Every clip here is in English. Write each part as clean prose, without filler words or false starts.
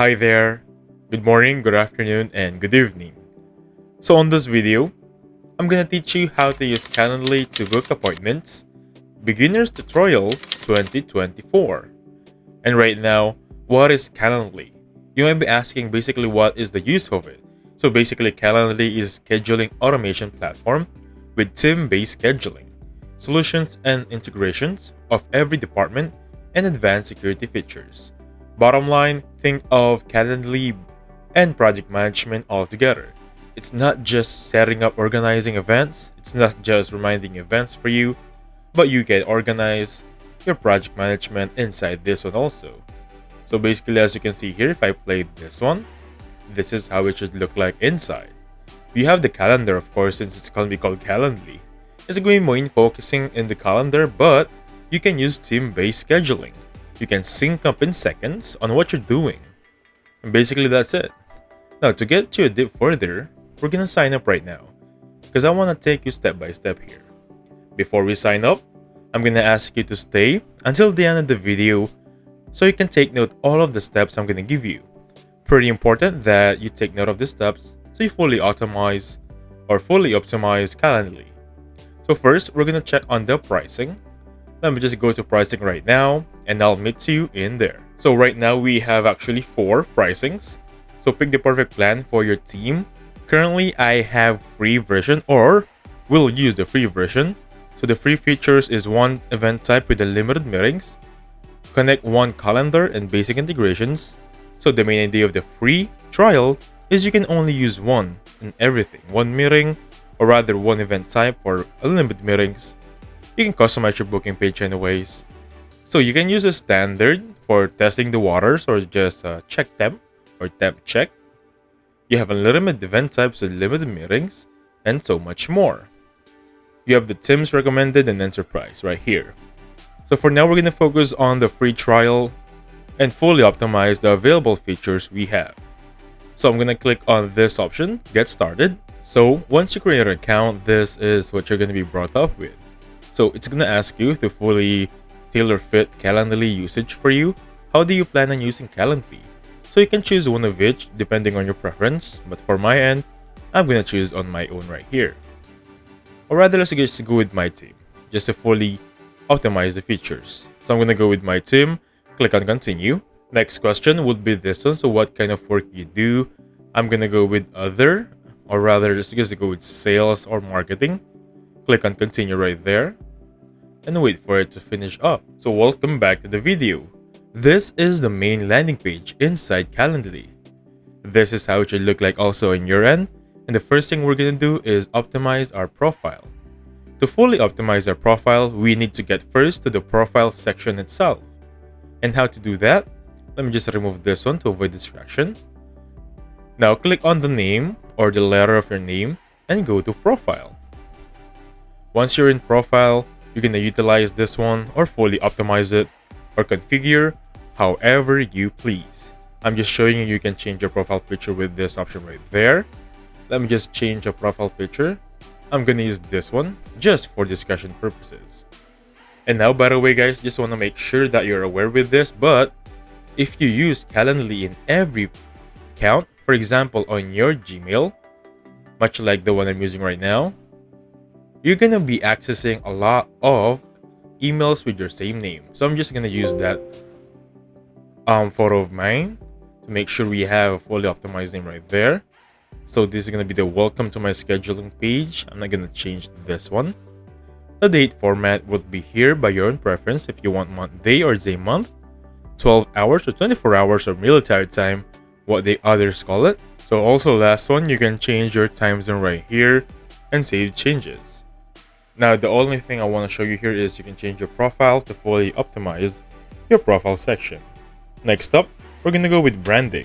Hi there, good morning, good afternoon, and good evening. So on this video, I'm gonna teach you how to use Calendly to book appointments, Beginner's Tutorial 2024. And right now, what is Calendly? You might be asking basically what is the use of it. So basically Calendly is a scheduling automation platform with team-based scheduling, solutions and integrations of every department and advanced security features. Bottom line, think of Calendly and project management all together. It's not just setting up organizing events, it's not just reminding events for you, but you can organize your project management inside this one also. So basically, as you can see here, if I play this one, this is how it should look like inside. We have the calendar, of course, since it's going to be called Calendly. It's going to be more focusing in the calendar, but you can use team-based scheduling. You can sync up in seconds on what you're doing. And basically, that's it. Now, to get you a bit further, we're going to sign up right now, because I want to take you step by step here. Before we sign up, I'm going to ask you to stay until the end of the video so you can take note all of the steps I'm going to give you. Pretty important that you take note of the steps so you fully optimize Calendly. So first, we're going to check on the pricing. Let me just go to pricing right now and I'll meet you in there. So right now we have actually 4 pricings. So pick the perfect plan for your team. Currently I have free version, or will use the free version. So the free features is 1 event type with unlimited meetings, connect 1 calendar and basic integrations. So the main idea of the free trial is you can only use 1 in everything, 1 meeting, or rather 1 event type for unlimited meetings. You can customize your booking page anyways. So you can use a standard for testing the waters or just check temp or temp check. You have unlimited event types and limited meetings and so much more. You have the teams recommended and enterprise right here. So for now, we're going to focus on the free trial and fully optimize the available features we have. So I'm going to click on this option, get started. So once you create an account, this is what you're going to be brought up with. So it's going to ask you to fully tailor fit Calendly usage for you. How do you plan on using Calendly? So you can choose one of each depending on your preference, but for my end, I'm going to choose on my own right here. Or rather, let's just go with my team, just to fully optimize the features. So I'm going to go with my team, click on continue. Next question would be this one. So what kind of work you do? I'm going to go with other, or rather, let's just go with sales or marketing. Click on continue right there and wait for it to finish up. So welcome back to the video. This is the main landing page inside Calendly. This is how it should look like also on your end. And the first thing we're going to do is optimize our profile. To fully optimize our profile, we need to get first to the profile section itself. And how to do that? Let me just remove this one to avoid distraction. Now click on the name or the letter of your name and go to profile. Once you're in profile, you're going to utilize this one or fully optimize it or configure however you please. I'm just showing you can change your profile picture with this option right there. Let me just change a profile picture. I'm going to use this one just for discussion purposes. And now, by the way, guys, just want to make sure that you're aware with this, but if you use Calendly in every account, for example, on your Gmail, much like the one I'm using right now, you're going to be accessing a lot of emails with your same name. So I'm just going to use that photo of mine to make sure we have a fully optimized name right there. So this is going to be the welcome to my scheduling page. I'm not going to change this one. The date format will be here by your own preference if you want month, day or day month, 12 hours or 24 hours or military time, what the others call it. So also last one, you can change your time zone right here and save changes. Now the only thing I want to show you here is you can change your profile to fully optimize your profile section. Next up, we're going to go with branding.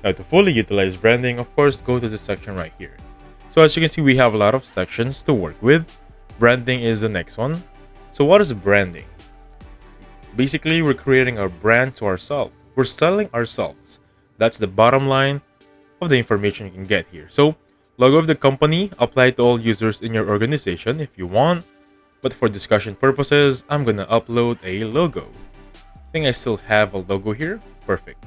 Now to fully utilize branding, of course, go to this section right here. So as you can see, we have a lot of sections to work with. Branding is the next one. So what is branding? Basically, we're creating a brand to ourselves. We're selling ourselves. That's the bottom line of the information you can get here. So logo of the company, apply to all users in your organization if you want. But for discussion purposes, I'm gonna upload a logo. I think I still have a logo here. Perfect.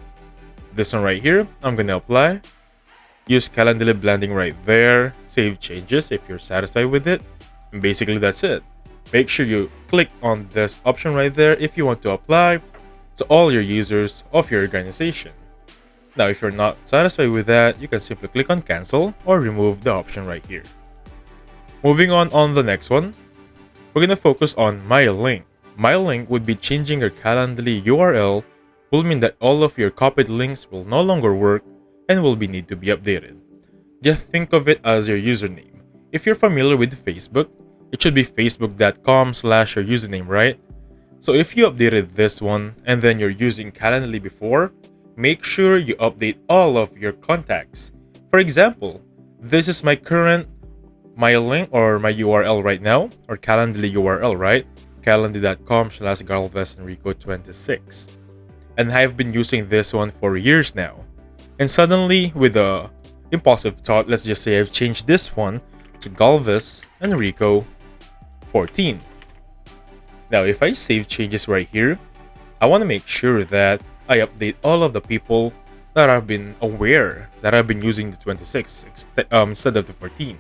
This one right here, I'm gonna apply. Use Calendly blending right there. Save changes if you're satisfied with it. And basically that's it. Make sure you click on this option right there if you want to apply to all your users of your organization. Now, if you're not satisfied with that, you can simply click on cancel or remove the option right here. Moving on the next one, we're gonna focus on My Link. My Link would be changing your Calendly URL, will mean that all of your copied links will no longer work and will need to be updated. Just think of it as your username. If you're familiar with Facebook, it should be facebook.com/your username, right? So if you updated this one and then you're using Calendly before, make sure you update all of your contacts. For example, this is my current My Link or my URL right now, or Calendly URL, right? Calendly.com/GalvezEnrico26. And I've been using this one for years now. And suddenly, with a impulsive thought, let's just say I've changed this one to Galvez Enrico 14. Now, if I save changes right here, I want to make sure that I update all of the people that have been aware that I've been using the 26 instead of the 14.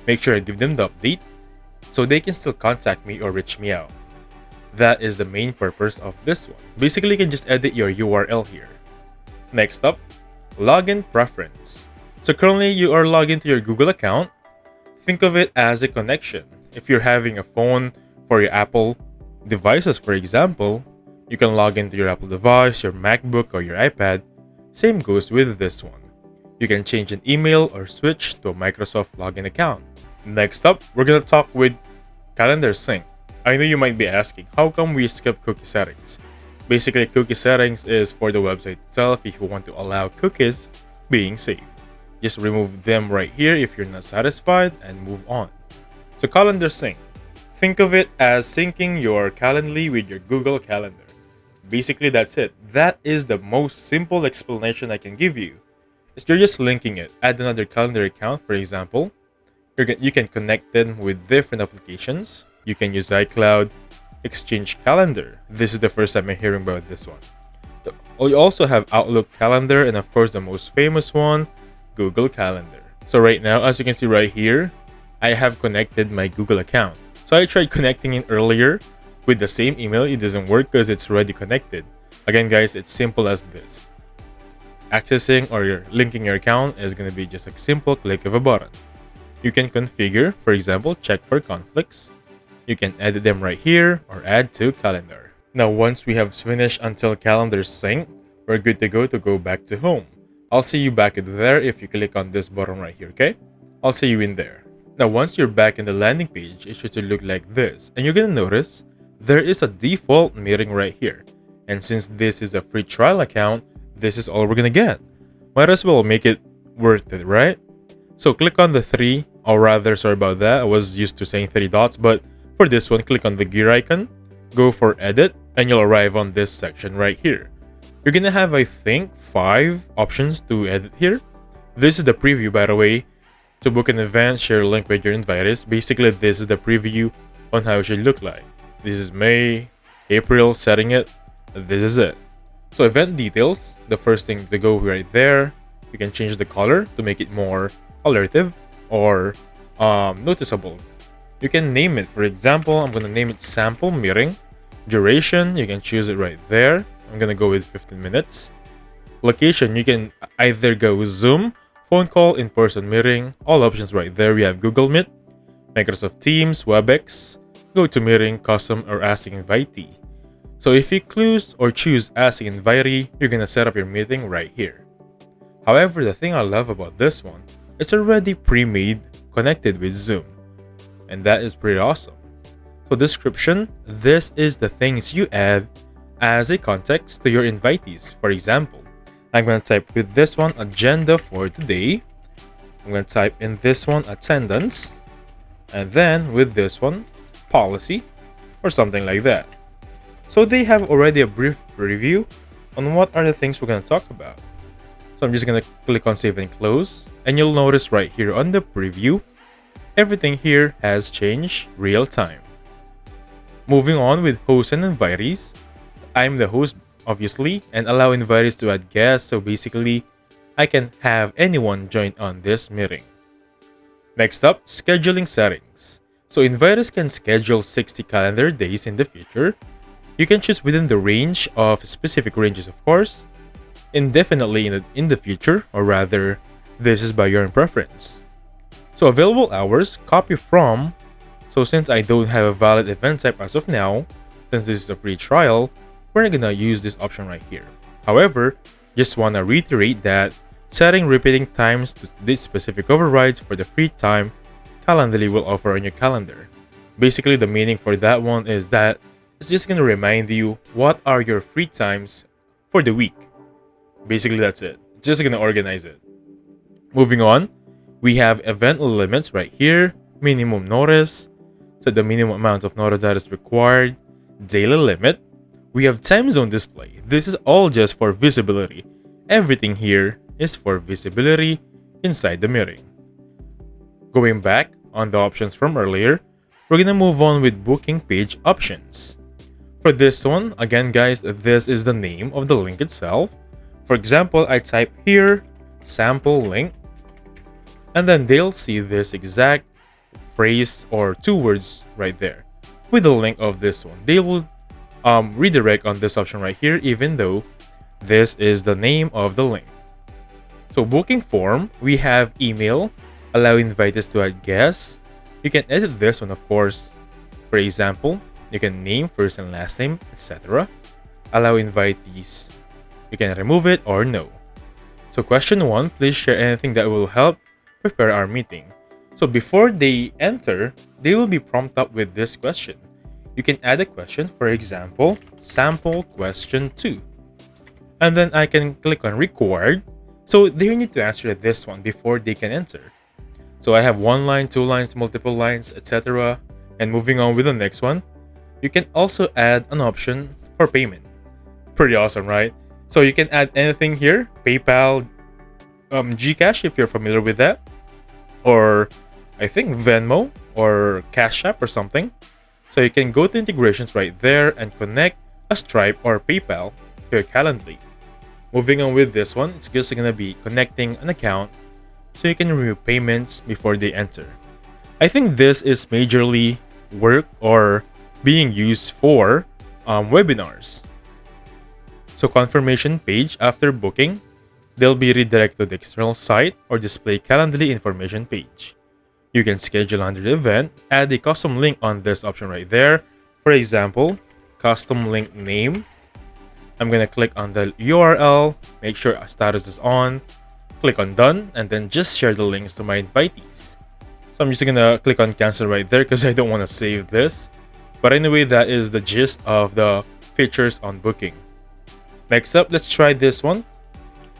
Make sure I give them the update so they can still contact me or reach me out. That is the main purpose of this one. Basically, you can just edit your URL here. Next up, login preference. So currently you are logged into your Google account. Think of it as a connection. If you're having a phone for your Apple devices, for example, you can log into your Apple device, your MacBook, or your iPad. Same goes with this one. You can change an email or switch to a Microsoft login account. Next up, we're going to talk with calendar sync. I know you might be asking, how come we skip cookie settings? Basically, cookie settings is for the website itself if you want to allow cookies being saved. Just remove them right here if you're not satisfied and move on. So calendar sync. Think of it as syncing your Calendly with your Google Calendar. Basically, that's it. That is the most simple explanation I can give you. You're just linking it. Add another calendar account, for example. You can connect them with different applications. You can use iCloud, Exchange Calendar. This is the first time I'm hearing about this one. You also have Outlook Calendar, and of course the most famous one, Google Calendar. So right now, as you can see right here, I have connected my Google account. So I tried connecting it earlier with the same email. It doesn't work because it's already connected. Again, guys, it's simple as this. Accessing or linking your account is going to be just a simple click of a button. You can configure, for example, check for conflicts. You can edit them right here or add to calendar. Now, once we have finished until calendar sync, we're good to go back to home. I'll see you back in there if you click on this button right here, okay? I'll see you in there. Now, once you're back in the landing page, it should look like this. And you're gonna notice there is a default meeting right here. And since this is a free trial account, this is all we're gonna get. Might as well make it worth it, right? So click on the three, or rather, sorry about that, I was used to saying 3 dots, but for this one, click on the gear icon, go for edit, and you'll arrive on this section right here. You're gonna have, I think, 5 options to edit here. This is the preview, by the way. To book an event, share a link with your invitees. Basically, this is the preview on how it should look like. This is May, April, setting it. This is it. So event details, the first thing to go right there. You can change the color to make it more alertive or noticeable. You can name it. For example, I'm gonna name it sample meeting. Duration, you can choose it right there. I'm gonna go with 15 minutes. Location, you can either go Zoom, phone call, in-person meeting. All options right there. We have Google Meet, Microsoft Teams, WebEx, GoToMeeting, custom, or asking invitee. So if you choose asking invitee, you're gonna set up your meeting right here. However, the thing I love about this one, it's already pre-made connected with Zoom. And that is pretty awesome. So description, this is the things you add as a context to your invitees. For example, I'm going to type with this one, agenda for today. I'm going to type in this one, attendance. And then with this one, policy, or something like that. So they have already a brief preview on what are the things we're going to talk about. So I'm just going to click on save and close. And you'll notice right here on the preview, everything here has changed real time. Moving on with hosts and invitees. I'm the host obviously, and allow invitees to add guests, so basically, I can have anyone join on this meeting. Next up, scheduling settings. So invitees can schedule 60 calendar days in the future. You can choose within the range of specific ranges, of course, indefinitely in the future, or rather, this is by your own preference. So available hours, copy from. So since I don't have a valid event type as of now, since this is a free trial, we're not gonna use this option right here. However, just wanna reiterate that setting repeating times to these specific overrides for the free time Calendly will offer on your calendar. Basically, the meaning for that one is that it's just gonna remind you what are your free times for the week. Basically, that's it. It's just gonna organize it. Moving on, we have event limits right here, minimum notice, so the minimum amount of notice that is required, daily limit. We have time zone display. This is all just for visibility. Everything here is for visibility inside the meeting. Going back on the options from earlier, we're gonna move on with booking page options. For this one, again guys, this is the name of the link itself. For example, I type here, sample link, and then they'll see this exact phrase or 2 words right there with the link of this one. They will redirect on this option right here, even though this is the name of the link. So booking form, we have email, allow invitees to add guests. You can edit this one, of course. For example, you can name first and last name, etc. Allow invitees. You can remove it or no. So question 1, please share anything that will help prepare our meeting. So before they enter, they will be prompted up with this question. You can add a question, for example, sample question 2. And then I can click on record. So they need to answer this one before they can enter. So I have 1 line, 2 lines, multiple lines, etc. And moving on with the next one, you can also add an option for payment. Pretty awesome, right? So you can add anything here, PayPal, Gcash if you're familiar with that, or I think Venmo or Cash App or something. So you can go to integrations right there and connect a Stripe or PayPal to your Calendly. Moving on with this one, it's just gonna be connecting an account so you can remove payments before they enter. I think this is majorly work or being used for webinars. So confirmation page after booking, they'll be redirected to the external site or display Calendly information page. You can schedule under the event, add a custom link on this option right there. For example, custom link name. I'm gonna click on the URL, make sure status is on, click on done, and then just share the links to my invitees. So I'm just gonna click on cancel right there because I don't want to save this. But anyway, that is the gist of the features on booking. Next up, let's try this one.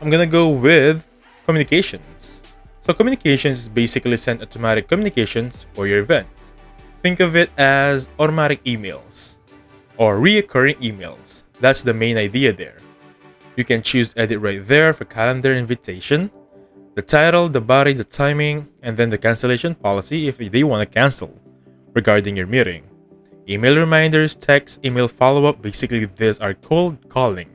I'm gonna go with communications. So communications is basically send automatic communications for your events. Think of it as automatic emails or reoccurring emails. That's the main idea there. You can choose edit right there for calendar invitation, the title, the body, the timing, and then the cancellation policy if they want to cancel regarding your meeting. Email reminders, text, email follow-up, basically these are cold calling.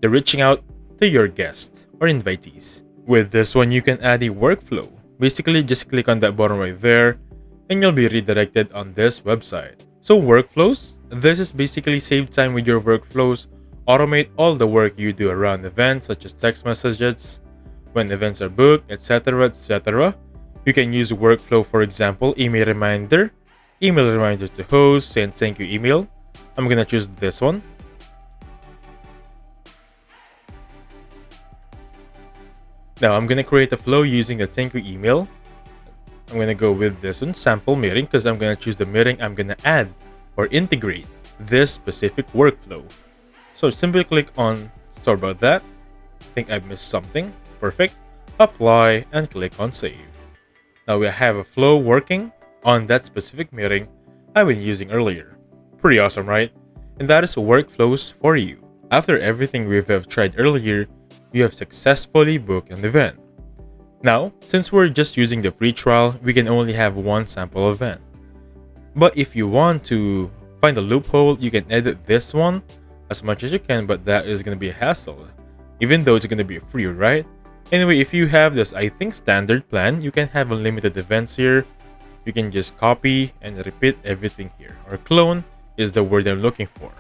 They're reaching out to your guests or invitees. With this one, you can add a workflow. Basically, just click on that button right there and you'll be redirected on this website. So workflows, this is basically save time with your workflows, automate all the work you do around events such as text messages, when events are booked, etc. etc. You can use workflow, for example, email reminders to hosts, send thank you email. I'm gonna choose this one. Now I'm gonna create a flow using a thank you email. I'm gonna go with this one, sample meeting, because I'm gonna choose the meeting I'm gonna add or integrate this specific workflow. So simply click on, sorry about that, I think I missed something, perfect, apply and click on save. Now we have a flow working on that specific meeting I've been using earlier. Pretty awesome, right? And that is workflows for you. After everything we have tried earlier, you have successfully booked an event. Now, since we're just using the free trial, we can only have one sample event. But if you want to find a loophole, you can edit this one as much as you can, but that is going to be a hassle, even though it's going to be free, right? Anyway, if you have this, I think, standard plan, you can have unlimited events here. You can just copy and repeat everything here, or clone is the word I'm looking for.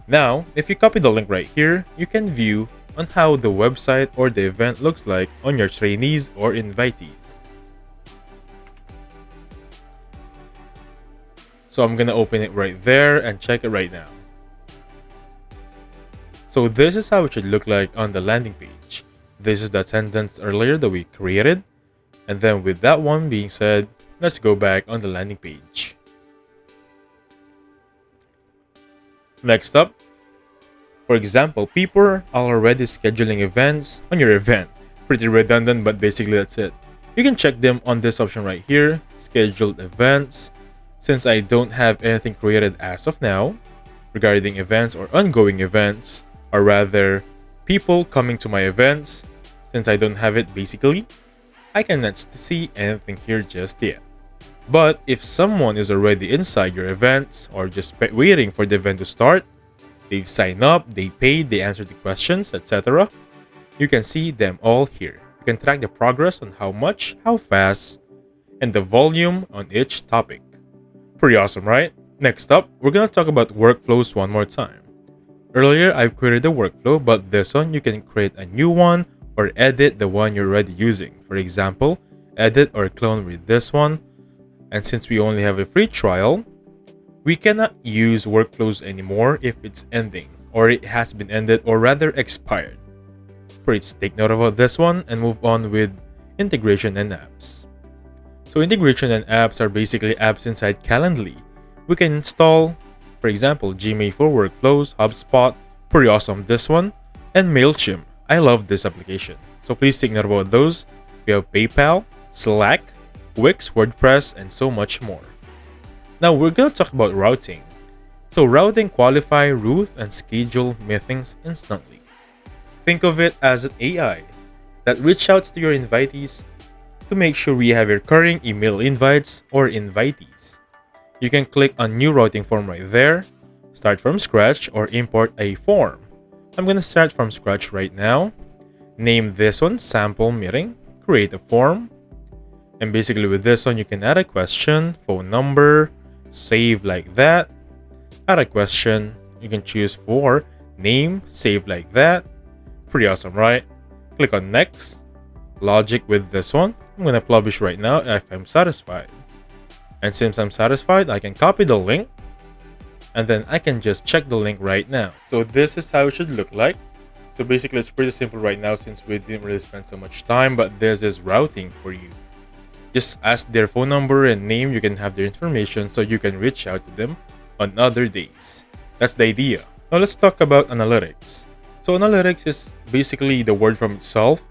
Now, if you copy the link right here, you can view on how the website or the event looks like on your trainees or invitees. So I'm gonna open it right there and check it right now. So this is how it should look like on the landing page. This is the attendance earlier that we created. And then with that one being said, let's go back on the landing page. Next up, for example, people are already scheduling events on your event. Pretty redundant, but basically that's it. You can check them on this option right here, scheduled events. Since I don't have anything created as of now regarding events or ongoing events, or rather people coming to my events, since I don't have it basically, I cannot see anything here just yet. But if someone is already inside your events or just waiting for the event to start, they've signed up, they paid, they answered the questions, etc., you can see them all here. You can track the progress on how much, how fast, and the volume on each topic. Pretty awesome, right? Next up, we're going to talk about workflows one more time. Earlier, I've created a workflow, but this one you can create a new one or edit the one you're already using. For example, edit or clone with this one. And since we only have a free trial, we cannot use workflows anymore if it's ending, or it has been ended, or rather expired. Please take note about this one and move on with integration and apps. So integration and apps are basically apps inside Calendly. We can install, for example, Gmail for workflows, HubSpot, pretty awesome this one, and MailChimp. I love this application. So please take note about those. We have PayPal, Slack, Wix, WordPress, and so much more. Now we're going to talk about routing. So routing qualify, route, and schedule meetings instantly. Think of it as an AI that reaches out to your invitees to make sure we have recurring email invites or invitees. You can click on new routing form right there, start from scratch, or import a form. I'm going to start from scratch right now. Name this one sample meeting, create a form, and basically with this one you can add a question, phone number, save like that, add a question, you can choose for name, save like that. Pretty awesome, right? Click on next, logic with this one. I'm going to publish right now if I'm satisfied. And since I'm satisfied, I can copy the link and then I can just check the link right now. So this is how it should look like. So basically it's pretty simple right now since we didn't really spend so much time, but this is routing for you. Just ask their phone number and name, you can have their information so you can reach out to them on other days. That's the idea. Now let's talk about analytics. So analytics is basically the word from itself.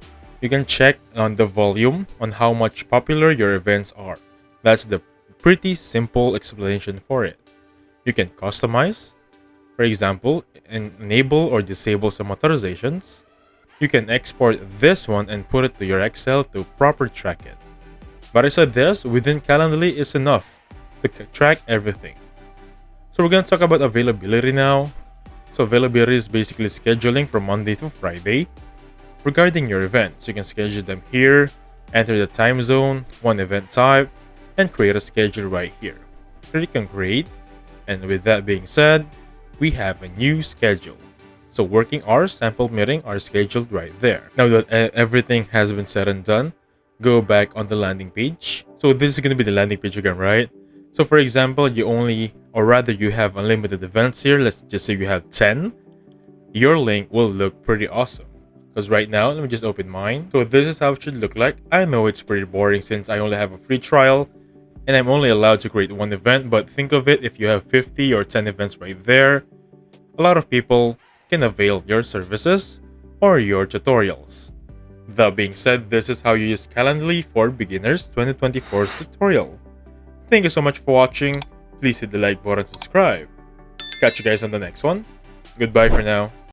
You can check on the volume on how much popular your events are. That's the pretty simple explanation for it. You can customize, for example, enable or disable some authorizations. You can export this one and put it to your Excel to proper track it. But I said this, within Calendly is enough to track everything. So we're going to talk about availability now. So availability is basically scheduling from Monday to Friday. Regarding your events, you can schedule them here, enter the time zone, one event type, and create a schedule right here. Click on create, and with that being said, we have a new schedule. So working hours, sample meeting are scheduled right there. Now that everything has been said and done, go back on the landing page. So this is going to be the landing page again, right? So for example, you have unlimited events here. Let's just say you have 10. Your link will look pretty awesome. Because right now, let me just open mine. So this is how it should look like. I know it's pretty boring since I only have a free trial and I'm only allowed to create one event. But think of it, if you have 50 or 10 events right there, a lot of people can avail your services or your tutorials. That being said, this is how you use Calendly for Beginners 2024's tutorial. Thank you so much for watching. Please hit the like button and subscribe. Catch you guys on the next one. Goodbye for now.